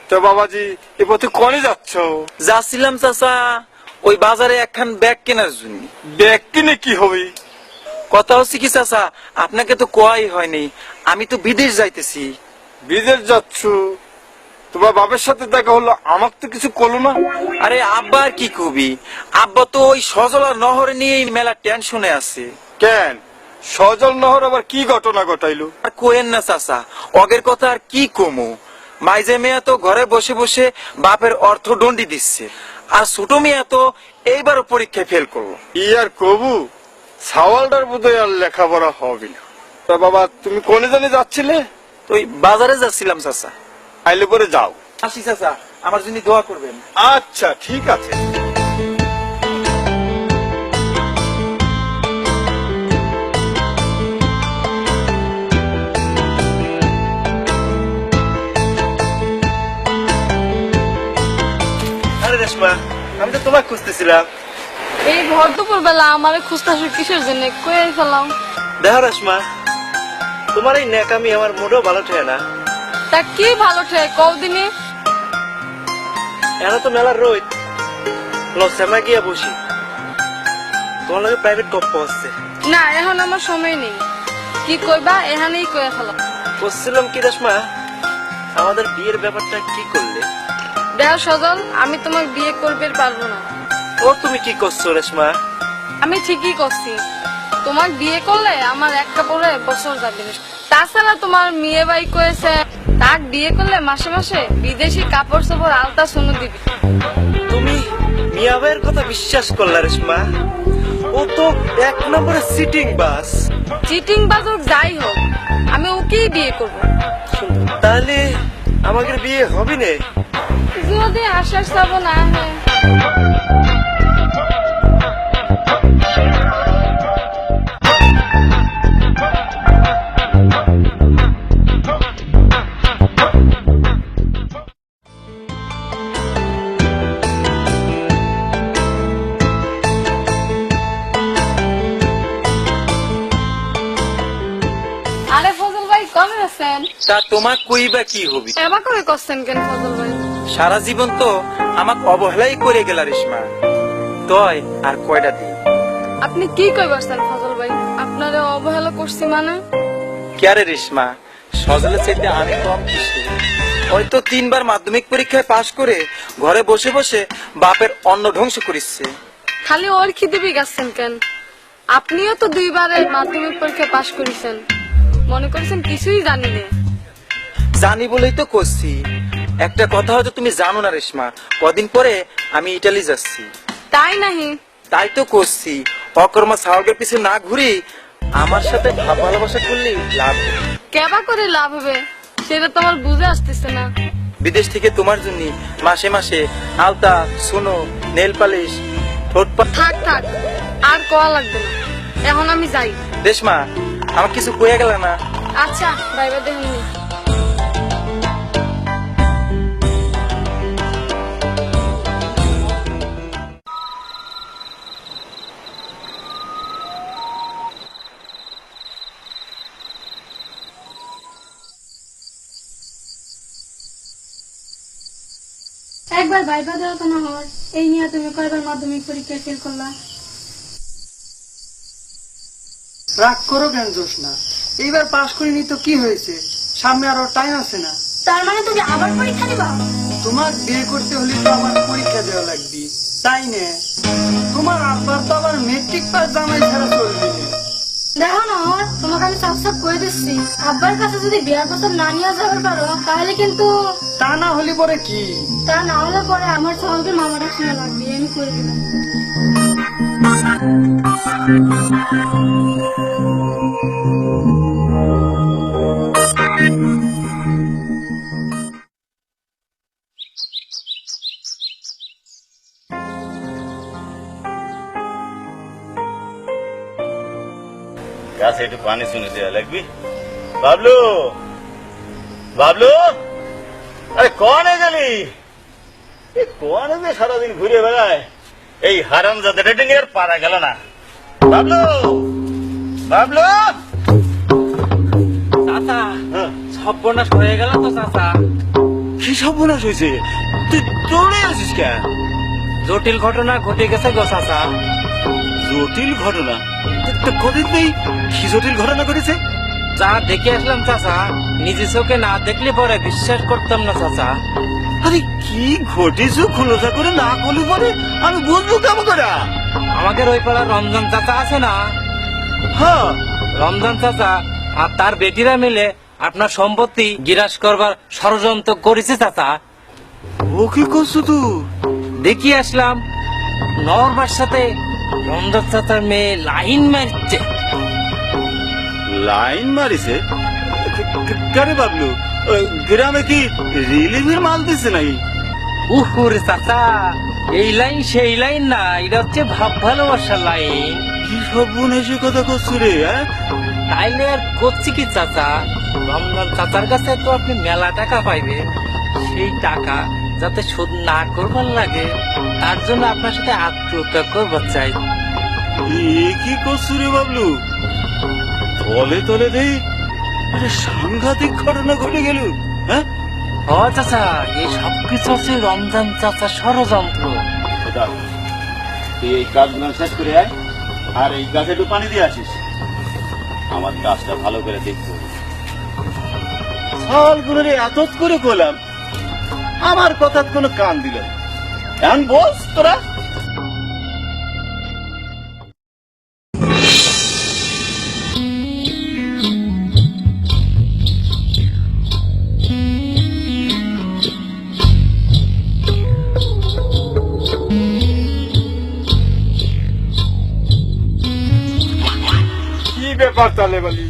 তো বাবাজি এ পথে কনে যাচ্ছ? যাচ্ছিলাম চাচা ওই বাজারে একখান ব্যাগ কেনার জন্য। ব্যাগ কিনে কি হবে? কথা হচ্ছে কি চাচা, আপনাকে তো কোয়াই হয়নি, আমি তো বিদেশ যাইতেছি। বিদেশ যাচ্ছ? তোমার বাবার সাথে দেখা হলো, আমাকে তো কিছু করলো না। আরে আব্বা আর কি কবি, আব্বা তো ওই সজলার নহরে নিয়ে মেলা টেনশনে আছে। কেন? সজল নহর আবার কি ঘটনা ঘটাইলো? আর কোয়েন না চাচা, অগের কথা আর কি কমু। মাইজে মেয়া তো ঘরে বসে বসে বাপের অর্থদণ্ডি দিচ্ছে, আর ছোট মেয়া তো এইবারও পরীক্ষায় ফেল করবো। ই আর কবু, সাওয়ালটার বোধহয় আর লেখাপড়া হবে না। তা বাবা তুমি কোনে জানে যাচ্ছিলে? তো ওই বাজারে যাচ্ছিলাম চাচা। আইলে পরে যাও। আসি চাচা, আমার জন্য দোয়া করবেন। আচ্ছা ঠিক আছে। আরে রেশমা, আমি তো তোমাকে খুঁজতেছিলাম। এই ভর দুপুর বেলা আমারে খুঁজতেছো কিসের জন্য? কয়ে ফেলাম। দেখো রেশমা, তোমার এই ন্যাকামি আমার মোটেও ভালো ঠেয় না। তা কি ভালো ঠে কদিনে? এরা তো মেলার রোদ, লসেমা গিয়া বসি। তোমার লাগে প্রাইভেট গপ্প হচ্ছে। না, এখন আমার সময় নেই। কি কইবা এখানেই কয়ে ফেলাম। বলছিলাম কি রেশমা, আমাদের বিয়ের ব্যাপারটা কি করলে? দেহ সজল, আমি তোমাকে বিয়ে করবে পারবো না। ও তুমি কি করছো রেশমা? আমি ঠিকই করছি। তোমাকে বিয়ে করলে আমার এক কাপড়ে বছর যাবে না। তাছাড়া তোমার মেয়ে ভাই কয়েছে তাক বিয়ে করলে মাসে মাসে বিদেশি কাপড় চোপড় আলতা সোনো দিবি। তুমি মিয়া ভাইয়ের কথা বিশ্বাস করলা রেশমা? ও তো এক নম্বরে সিটিং বাস। চিটিং বাজক যাই হোক, আমি ওকেই বিয়ে করব। তাহলে আমাদের বিয়ে হবে না? যদি আশ্বাস যাবো না হয়। আরে ফজল ভাই কমে আছেন? তা তোমার কইবা কি হবি? এবার করে করছেন কেন ফজল ভাই? সারা জীবন তো আমাকে অবহেলাই করে গেল রেশমা, তয় আর কয়টা দিন। আপনি কি কই বসছেন ফজল ভাই? আপনারে অবহেলা করছি মানে? কেরে রেশমা, সজলের চাইতে আমি কম কিছু? ওই তো 3 বার মাধ্যমিক পরীক্ষায় পাশ করে ঘরে বসে বসে বাপের অন্ন ধ্বংস করিচ্ছে। খালি ওর খিদিবি গেছেন কেন? আপনিও তো 2 বারের মাধ্যমিক পরীক্ষা পাশ করেছেন, মনে করছেন কিছুই জানি না? জানি বলেই তো করছি। একটা কথা হয়তো তুমি জানো না রেশমা, কদিন পরে আমি ইটালি যাচ্ছি। তাই নাহি? তাই তো করছি, অকর্মা সাহসের পিছু না ঘুরি আমার সাথে ভাব ভালোবাসা করলে লাভ হবে। কেবা করে লাভ হবে সেটা তো আমার বুঝে আসতেছে না। বিদেশ থেকে তোমার জন্য মাসে মাসে আলতা, সোনো, নেল পালিশ, ঠোঁট থাক থাক, আর কোয়া লাগবে না, এখন আমি যাই। রেশমা, আমার কিছু কয়ে গেল না? আচ্ছা, বাইবা দেখুন। একবার ভাইবা দেওয়া তো না হয়, এই নিয়ে তুমি কয়বার মাধ্যমিক পরীক্ষায় ফেল করলা? রাগ করো কেন জোসনা? এইবার পাশ করিনি তো কি হয়েছে, সামনে আরো টাইম আছে না? তার মানে তুমি আবার পরীক্ষা দিবা? তোমার বিয়ে করতে হলে তো আমার পরীক্ষা দেওয়া লাগবে, তাই না? তোমার আব্বার তো আবার মেট্রিক পাস জামাই ছাড়া চলবে না। দেখো না, তোমাকে আমি সাফ সাফ করে দিচ্ছি, আব্বার কাছে যদি বিয়ার প্রস্তাব না নিয়ে যাবে পারো তাহলে কিন্তু। তা না হলে পরে কি? তা না হলে পরে আমার সহজে মামাটা শোনা লাগবে, আমি করে দিলাম। গাছে একটু পানি শুনে দেওয়া লাগবি। বাবলু, বাবলু, আরে কনে গেলি? কনে যে সারাদিন ঘুরে বেড়ায়, এই হারাম জাতেটা নিয়ে আর পারা গেল না। বাবলু, বাবলু, চাচা, হ্যাঁ সর্বনাশ হয়ে গেল তো চাচা। কি সর্বনাশ হয়েছে? তুই দৌড়ে আছিস কেন? জটিল ঘটনা ঘটে গেছে গো চাচা। জটিল ঘটনা? কদিন নেই কি জটিল ঘটনা ঘটেছে? যা দেখে আসলাম চাচা, নিজে চোখে না দেখলে পরে বিশ্বাস করতাম না চাচা। আরে কি ঘটেছে খোলসা করে না করলে পরে আমি বুঝবো কেমন করে? আমাদের ওই পাড়ার রমজান চাচা আছে না, হ্যাঁ, রমজান চাচা আর তার বেটিরা মিলে আপনার সম্পত্তি গিরাস করবার ষড়যন্ত্র করেছে চাচা। ও কি করছো তুই? দেখি আসলাম নরবার সাথে রমজান চাচার মেয়ে লাইন মারছে। লাইন মারিছে? কেন বাবলু, গ্রামে কি রিলিফের মাল দিচ্ছে নাকি? উহুরে চাচা, এই লাইন সেই লাইন না, এটা হচ্ছে ভাব ভালোবাসার লাইন। কি সর্বনাশের কথা করছো রে? তাইলে আর করছি কি চাচা, রমজান চাচার কাছে তো আপনি মেলা টাকা পাইবেন, সেই টাকা যাতে শোধ না করবার লাগে তার জন্য আপনার সাথে আত্মহত্যা করবার চাই। এ কি করছো রে বাবলু? তলে তলে দেই আরে সাংঘাতিক ঘটনা ঘটে গেল। হ্যাঁ, ও চাচা, এই সবকিছু হচ্ছে রমজান চাচার ষড়যন্ত্র। তুই এই কাজগুলো শেষ করে আয়, আর এই গাছে একটু পানি দিয়ে আসিস। আমার গাছটা ভালো করে দেখতে হবে। ফলগুলো রে এত করে করলাম, আমার কথা কোনো কান দিল না। এখন বস তোরা। কি ব্যাপার তালে বলি,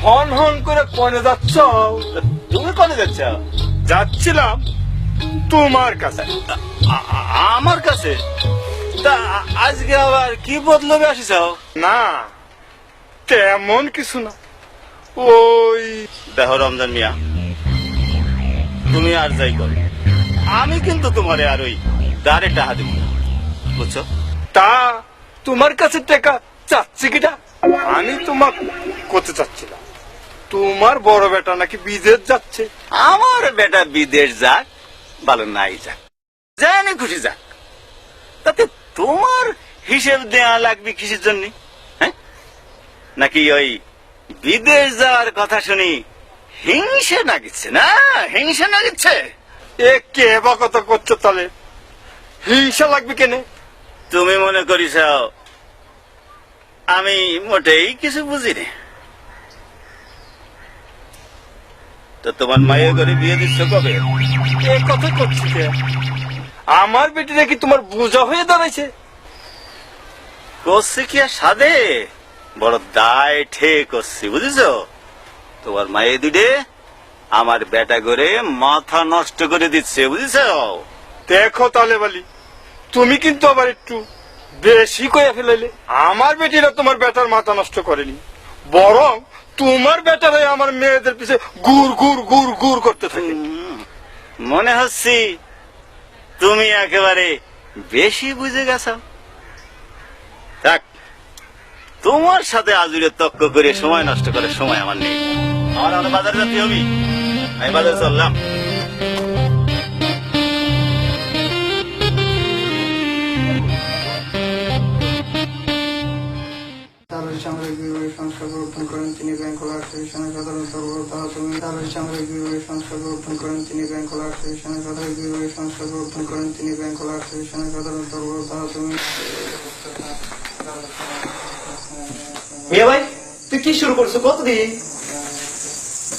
হন হন করে কোনে যাচ্ছ? তুমি কোনে যাচ্ছ? যাচ্ছিলাম তোমার কাছে। আমার কাছে? তা আজকে আবার কি বদলবে আসিস? না, তেমন কিছু না। ওই দেখো রমজান মিয়া, তুমি আর যাই করো, আমি কিন্তু তোমারে আর ওই দাঁড়ে টাকা দেব না, বুঝছো? তা তোমার কাছে টাকা চাচ্ছি কিটা? আমি তোমার করতে চাচ্ছিলাম, তোমার বড় বেটা নাকি বিদেশ যাচ্ছে। আমার বেটা বিদেশ যাক ভালো নাই যাক, জানি খুশি যাক, তাতে তোমার হিসেব দেয়া লাগবে কিসের জন্য? হ্যাঁ, নাকি ওই বিদেশ যাওয়ার কথা শুনি হিংসে নাগিচ্ছে? না, হিংসে নাগিচ্ছে? এ কে বা কথা করছো তাহলে? হিংসা লাগবে কেনে? তুমি মনে করিস আমি মোটেই কিছু বুঝি না? তো তোমার মায়ের ঘরে বিয়ে দিচ্ছ কবে? এ কথা করছি কে? আমার বেটি নাকি তোমার বোঝা হয়ে দাঁড়াইছে? করছি কি আর সাধে, বড় দায় ঠে করছি, বুঝেছো? তোমার মায়ের দুটে আমার বেটা করে মাথা নষ্ট করে দিচ্ছে, বুঝেছো? দেখো তাহলে বলি, তুমি কিন্তু আবার একটু বেশি কয়ে ফেলাইলে। আমার বেটিরা তোমার বেটার মাথা নষ্ট করেনি, বরং তোমার বেটারাই আমার মেয়েদের পিছে গুড় গুড় গুড় গুড় করতে থাকে। মনে হচ্ছে তুমি একেবারে বেশি বুঝে গেছো। থাক, তোমার সাথে আজুরে তক্ক করে সময় নষ্ট করে সময় আমার নেই। আমার আমার বাজারে যেতে হবে, আমি বাজারে চললাম। সামরিক বিভাগের সংস্কার প্রবর্তন করেন তিনি, ব্যাংক ও আর্থিক সাধারণ তুমি সামরিক বিভাগের সংস্কার প্রবর্তন করেন তিনি, ব্যাংক ও আর্থিক সাধারণ বিভাগের সংস্কার প্রবর্তন করেন তিনি, ব্যাংক ও আর্থিক সাধারণ তুমি। এ ভাই, তুই কি শুরু করছো? কতদিন?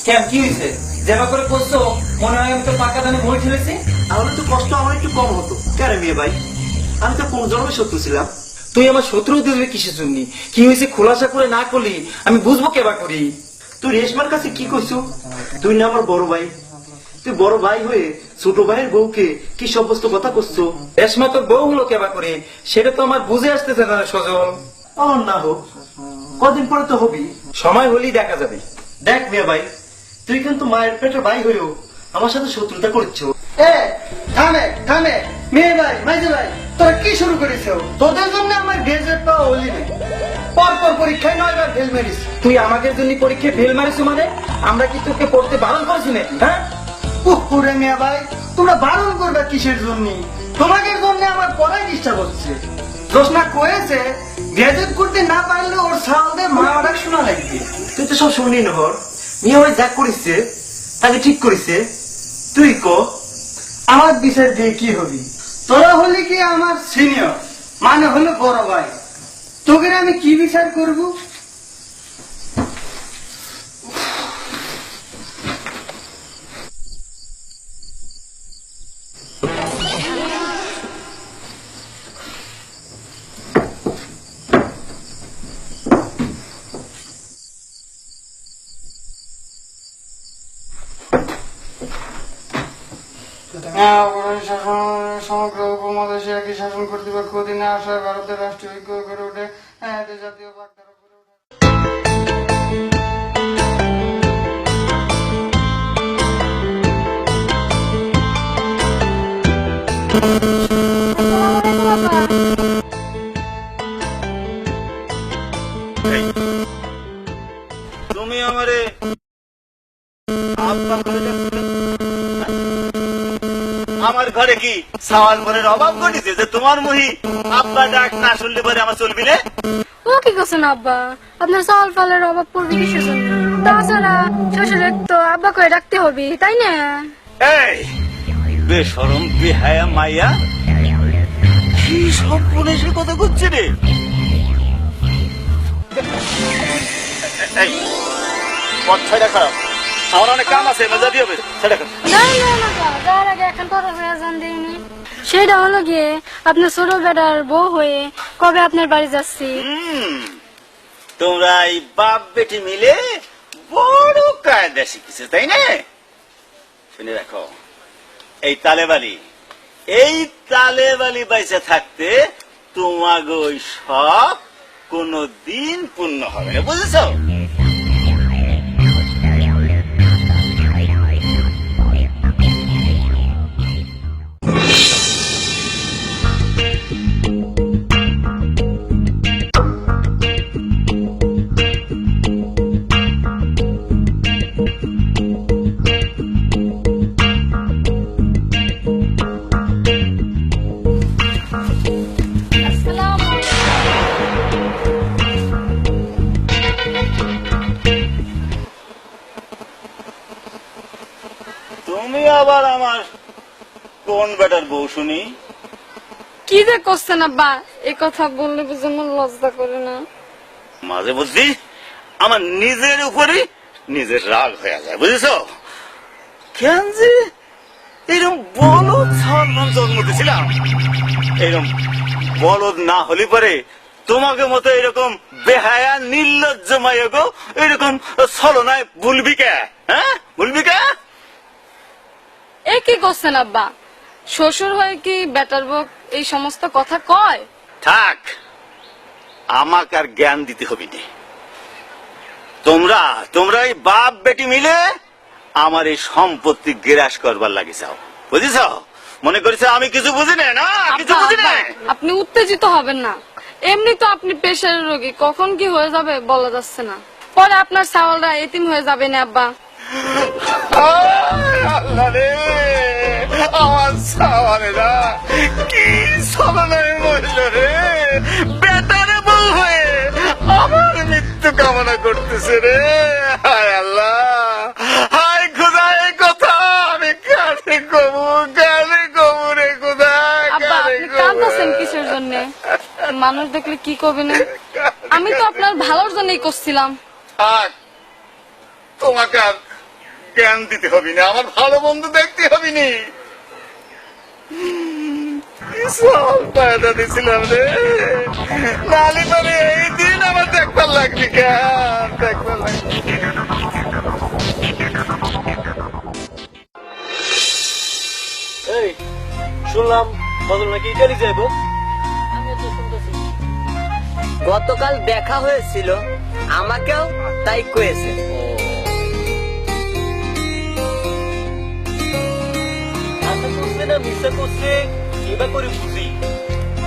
কেন, কি হয়েছে? যেবা করে করছো মনে হয় আমি তো পাকা দানে মই ঠেলেছি। তাহলে তো কষ্ট আমার একটু কম হতো। কেন মেয়ে ভাই, আমি তো কোন জন্মে শত্রু ছিলাম? তুই আমার শত্রু দিবি কিসের জন্য? কি হয়েছে খোলাসা করে না করলি আমি বুঝবো কেবা করি। তুই রেশমার কাছে কি কইছো? তুই না আমার বড় ভাই, তুই বড় ভাই হয়ে ছোট ভাইয়ের বউকে কি সমস্ত কথা করছো? রেশমা তোর বউ হলো কেবা করে, সেটা তো আমার বুঝে আসতেছে না সজল। আমার না হোক, কদিন পরে তো হবি, সময় হলেই দেখা যাবে। দেখ মেয়ে ভাই, তুই কিন্তু মায়ের পেটের ভাই হয়েও আমার সাথে শত্রুতা করছো। থামে থামে, মেয়ে ভাই মাইজে ভাই, তোরা কি শুরু করেছো? তোদের জন্য আমার গেজেট পাওয়া হলি না। পরপর পরীক্ষায় 9 বার ফেল মেরিস। তুই আমাদের জন্য পরীক্ষায় ফেল মারিস মানে? আমরা কি তোকে পড়তে বারণ করেছি নাকি? হ্যাঁ, পুকুরে মিয়া ভাই, তোমরা বারণ করবে কিসের জন্য? তোমাদের জন্য আমার পড়াই ডিস্টার্ব হচ্ছে। জোসনা কয়েছে গ্রাজুয়েট করতে না পারলে ওর সালদের মা অর্ডার শোনা লাগবে। তুই তো সব শুনি নহর। মিয়া ভাই যা করিছে তাকে ঠিক করিছে, তুই কো। আমার বিচার দিয়ে কি হবি? তোরা হলে কি আমার সিনিয়র, মানে হলো বড় ভাই, তোকে আমি কি বিচার করব? সমগ্র উপমহাদেশে একই শাসন কর্তৃপক্ষ অধীনে আসায় ভারতের রাষ্ট্রীয় ঐক্য গড়ে ওঠে, এতে জাতীয় বাগধারা গড়ে ওঠে। তুমি আমারে আব্বা বলে ডাকছিলে? আমার ঘরে কি সাওয়াল ঘরের অভাব ঘটেছে যে তোমার মহি আব্বা ডাক না শুনলে পরে আমার চলবি না? ও কি করছেন আব্বা? আপনার চাল ফালের অভাব পড়বে কিসের জন্য? তাছাড়া শ্বশুরের তো আব্বা করে রাখতে হবে, তাই না? এই বেশরম বেহায়া মাইয়া, কি সব পুলিশের কথা করছে রে? এই পথ ছাড়া খারাপ, আমার অনেক কাম আছে, মজা দিয়ে হবে ছেড়ে খারাপ। না না না গা, যাওয়ার আগে এখন পরে জান দিইনি। সেটা হলো গিয়ে আপনার ছোট বেটার বউ হয়ে কবে আপনার বাড়ি যাচ্ছি। তোমরা এই বাপ বেটি মিলে বড় কায়দা শিখেছে, তাই না? শুনে রাখো, এই তালেবালি বাইসে থাকতে তোমাকে ওই সব কোনদিন পূর্ণ হবে না, বুঝেছ? আসসালামু তুমি আবার আমার কোন বেটার বউ শুনি? কি যে করছেন আব্বা, এ কথা বললে বুঝে আমার লজ্জা করে না? মাঝে বুঝলি আমার নিজের উপরই নিজের রাগ হয়ে যায়, বুঝেছ? কেন যে এরকম বলদ সন্তান জন্ম দিয়েছিলাম, এরকম বলদ না হলে পরে তোমাকে মতো এরকম বেহায়া নির্লজ্জ মাইয়াগো এরকম ছলনায় ভুলবি কে? হ্যাঁ, ভুলবি কে? এ কি করছেন আব্বা? শ্বশুর হয়ে কি বেটার বউ এই সমস্ত কথা কয়? থাক, আমাকে আর জ্ঞান দিতে হবে না। তোমরা এই বাপ বেটি মিলে আমার এই সম্পত্তি গ্রাস করবার লাগে চাও, বুঝেছ? মনে করেছে আমি কিছু বুঝি না? না, কিছু আব্বা, বুঝি না। আব্বা, আপনি উত্তেজিত হবেন না। এমনি তো আপনি প্রেশারের রোগী, কখন কি হয়ে যাবে বলা যাচ্ছে না। পরে আপনার চাওয়ালরা এতিম হয়ে যাবে না আব্বা। আল্লাহ রে, আমার সাওয়ালেরা কি ছলনায় মরল রে! বেটারে বউ হয়ে আমার মৃত্যু কামনা করতেছে রে। হায় আল্লাহ, হায় খোদা, এই কথা আমি কানে কমু রে খোদা, আব্বা, কানে আপনি কাঁদতেছেন কিসের জন্য? মানুষ দেখলে কি করবে না? আমি তো আপনার ভালোর জন্যই করছিলাম। থাক, তোমাকে আর জ্ঞান দিতে হবে না, আমার ভালো বন্ধু দেখতে হবে নি। সব পায়দা দিছিলাম রে, নালি পরে এই দিন আমার দেখবার লাগবে, কেন দেখবার লাগবে? এই শুনলাম বদল নাকি ইটালি যাইবো। গতকাল দেখা হয়েছিল, আমাকেও তাই কয়েছে। আশা করছে না মিশা করছে, কিবা করে বুঝি।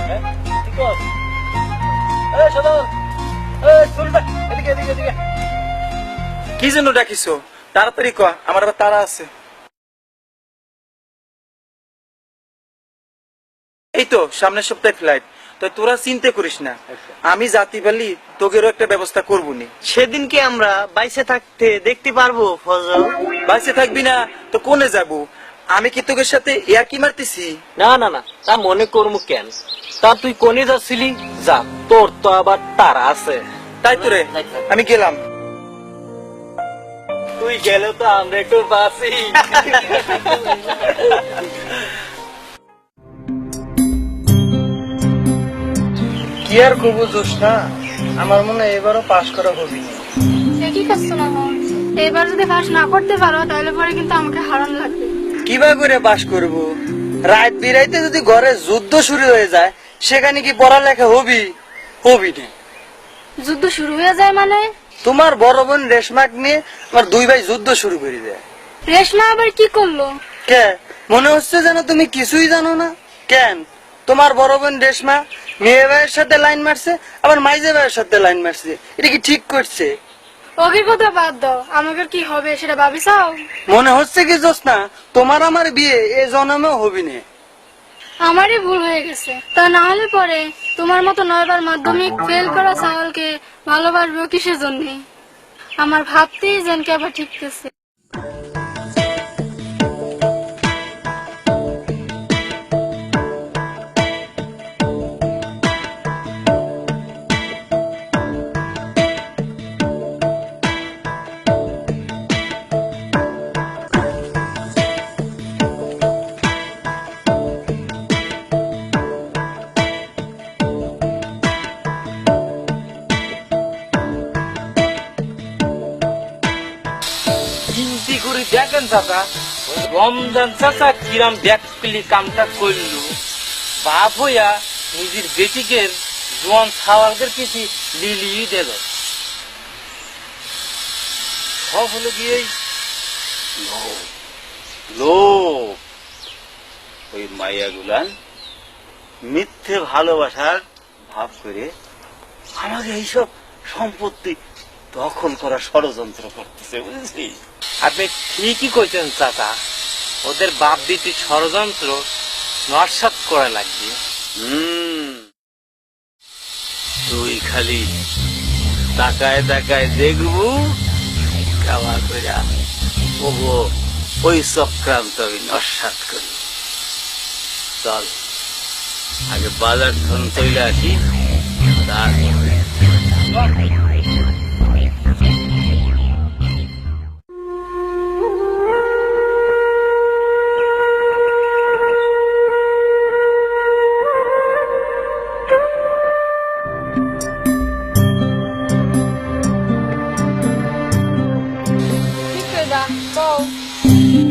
হ্যাঁ ঠিক আছে। শোনো, এদিকে এদিকে এদিকে কি জন্য ডাকিছো? তাড়াতাড়ি ক, আমার আবার তাড়া আছে। এই তো সামনের সপ্তাহে ফ্লাইট, তো তোরা চিন্তা করিস না, আমি জাতি পারলি তোকেরও একটা ব্যবস্থা করবো নি। সেদিন কি আমরা বাইসে থাকতে দেখতে পারবো ফজল? বাসে থাকবি না তো কোনে যাব? আমি কি তোকের সাথে ইয়ার্কি মারতেছি? না না না, তা মনে করবো কেন? তা তুই কোনে যাচ্ছিলি? যা, তোর তো আবার তারা আছে। তাই তো রে, আমি গেলাম। তুই গেলে তো আমরা একটু বাসি। কি আর করবো জোসনা, আমার মনে হয় এবারও পাশ করা হবে না। কি করছো না এবার যদি পাস না করতে পারো তাহলে পরে কিন্তু আমাকে হারান লাগবে। কিভাবে করে পাস করব? রাত বিরাইতে যদি ঘরে যুদ্ধ শুরু হয়ে যায়, সেখানে কি পড়ালেখা হবি? হবি না। যুদ্ধ শুরু হয়ে যায় মানে? তোমার বড় বোন রেশমাক নিয়ে আমার দুই ভাই যুদ্ধ শুরু করে দেয়। রেশমা আবার কি করলো? কে মনে হচ্ছে যেন তুমি কিছুই জানো না। কেন, তোমার বড় বোন রেশমা মেয়ে ভাইয়ের সাথে লাইন মারছে, আবার মাইজে ভাইয়ের সাথে লাইন মারছে। এটা কি ঠিক করছে? ওকে কথা বাদ দাও, আমাকে কি হবে সেটা ভাবি চাও? মনে হচ্ছে কি জোসনা, তোমার আমার বিয়ে এ জন্মেও হবি না। আমারই ভুল হয়ে গেছে, তা না হলে পরে তোমার মতো 9বার মাধ্যমিক ফেল করা চাওয়ালকে ভালোবাসবো কিসের জন্য? আমার ভাবতেই যেন কে আবার ঠিকতেছে। চিন্তি করে দেখেন চাচা, ওই রমজান চাচা কিরাম ব্যাকপিলি কামটা করলো। বাপ হইয়া নিজের বেটিকে জোয়ান ছাওয়ালদের কিছু লিলিয়ে দিল। সব হলো গিয়ে লোক ওই মাইয়া গুলান মিথ্যে ভালোবাসার ভাব করে আমাকে এইসব সম্পত্তি দখল করার ষড়যন্ত্র করতেছে, বুঝেছিস? আপনি ঠিকই কইছেন চাচা, ওদের বাপ দিতে ষড়যন্ত্র নস্যাৎ করা লাগবে। তুই খালি তাকায় তাকায় দেখবো কেমন করে ওই চক্রান্ত আমি নস্যাৎ করি। চল আগে বাজার ধন তৈলে আসি, তারপরে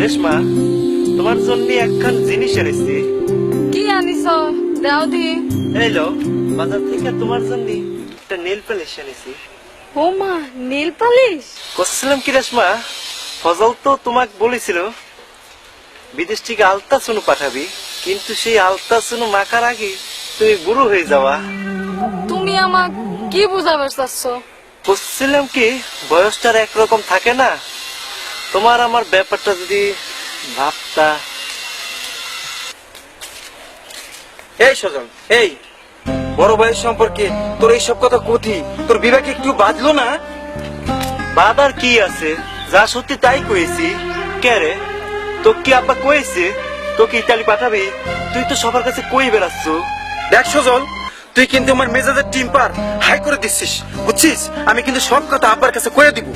রেশমা, তোমার জন্য একখান জিনিস এনেছি। কি আনিস দাও দি? এলো বাজার থেকে তোমার জন্য একটা নেল পালিশ এনেছি। ও মা, নীল পালিশ? করছিলাম কি রেশমা, ফজল তো তোমাকে বলেছিল বিদেশ থেকে আলতা সুনু পাঠাবি, কিন্তু সেই আলতা সুনু মাখার আগে তুমি বুড়ো হয়ে যাওয়া। তুমি আমাক কি বুঝাবার চাচ্ছ? বুঝছিলাম কি বয়সটার একরকম থাকে না, তোমার আমার ব্যাপারটা যদি ভাবতা। এই সজল, এই বড় ভাইয়ের সম্পর্কে তোর এইসব কথা কথি, তোর বিবেকে একটু বাজলো না? বাদার কি আছে, যা সত্যি তাই কয়েছি। কে রে, তো কি আব্বা কয়েছে তোকে ইতালি পাঠাবি? তুই তো সবার কাছে কই বেড়াচ্ছ। দেখ সজল, তুই কিন্তু আমার মেজাজের টিম্পার হাই করে দিচ্ছিস, বুঝছিস? আমি কিন্তু সব কথা আব্বার কাছে কয়ে দিব।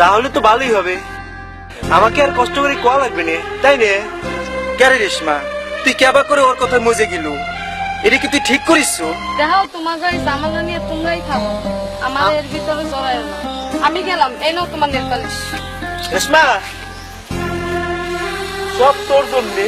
তাহলে তো ভালোই হবে, আমাকে আর কষ্ট করে কোয়া লাগবে না, তাই নে? ক্যারে রেশমা, তুই কেবা করে ওর কথা মজে গেল, এটা কি তুই ঠিক করিস? দেখো তোমার ওই জামালা নিয়ে তোমরাই থাকো, আমার এর ভিতরে জড়ায় না। আমি গেলাম, এই নাও তোমার নেল পালিশ। রেশমা, সব তোর জন্যে।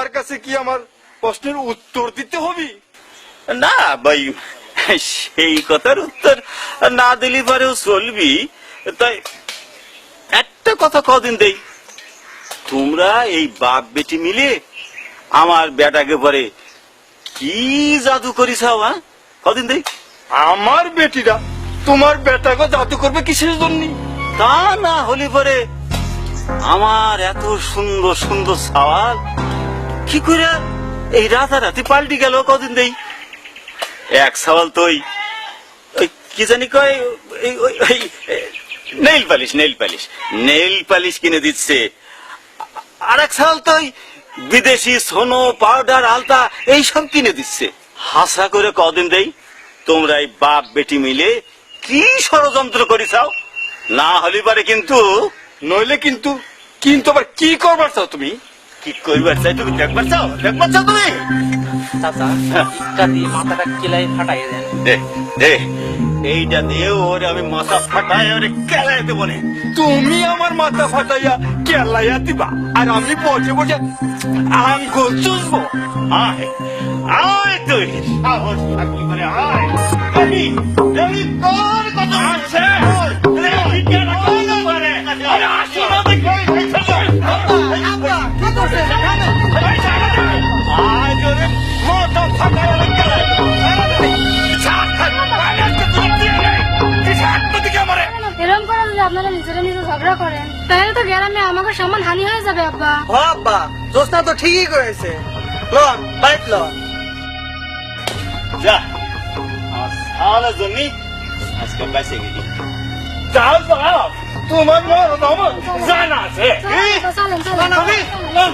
আমার কাছে কি আমার প্রশ্নের উত্তর দিতে হবে? না ভাই, সেই কথার উত্তর না দিলি পরেও চলবি। তাই একটা কথা কদিন দেই, তোমরা এই বাপ বেটি মিলে আমার বেটাকে পরে কি জাদু করিসাও? হ্যাঁ, কদিন দেই। আমার বেটিরা তোমার বেটাকে জাদু করবে কিসের জন্য? তা না হলে পরে আমার এত সুন্দর সুন্দর সওয়াল কি করে এই রাতারাতি পাল্টি গেল? কদিন দেই এক সওয়াল তো ওই কি জানি কয় নেইল পালিশ নেইল পালিশ কিনে দিচ্ছে, আর এক সওয়াল তো বিদেশি সোনো পাউডার আলতা এইসব কিনে দিচ্ছে। হাসা করে কদিন দেই তোমরা এই বাপ বেটি মিলে কি ষড়যন্ত্র করিসাও? না হলে পারে কিন্তু, নইলে কিন্তু কিন্তু আবার কি করবার চাও তুমি? কি করবার চাই তুমি দেখবার চাও তুমি? চাচা ইটটা দিয়ে মাথাটা কেলাই ফাটাই দেন। দে দে এইটা দিয়ে ওরে আমি মাথা ফাটাই ওরে কেলাই দেবো নে। তুমি আমার মাথা ফাটাইয়া কেলাইয়া দিবা আর আমি বসে বসে আঙ্গুল চুষবো। আয় আয় তুই সাহস থাকলে করে আয়। দেখি দেখি তোর কত আছে। দেখি কেন কোন করে আরে আসি না দেখি আজ ওরে মাথা ফাটাই ওরে কেলাই দেবো। এরকম করে যদি আপনারা নিজেরা নিজে ঝগড়া করেন তাহলে তো গ্রামে আমাকে সমান হানি হয়ে যাবে আব্বা। হ আব্বা, জোসনা তো ঠিকই করেছে। লন বাইট লন। যা আমার সারা জন্য আজকে বেঁচে গেলি। যাও যাও, তোমার মরণ আমার জানা আছে। চলেন, চলেন, চলেন।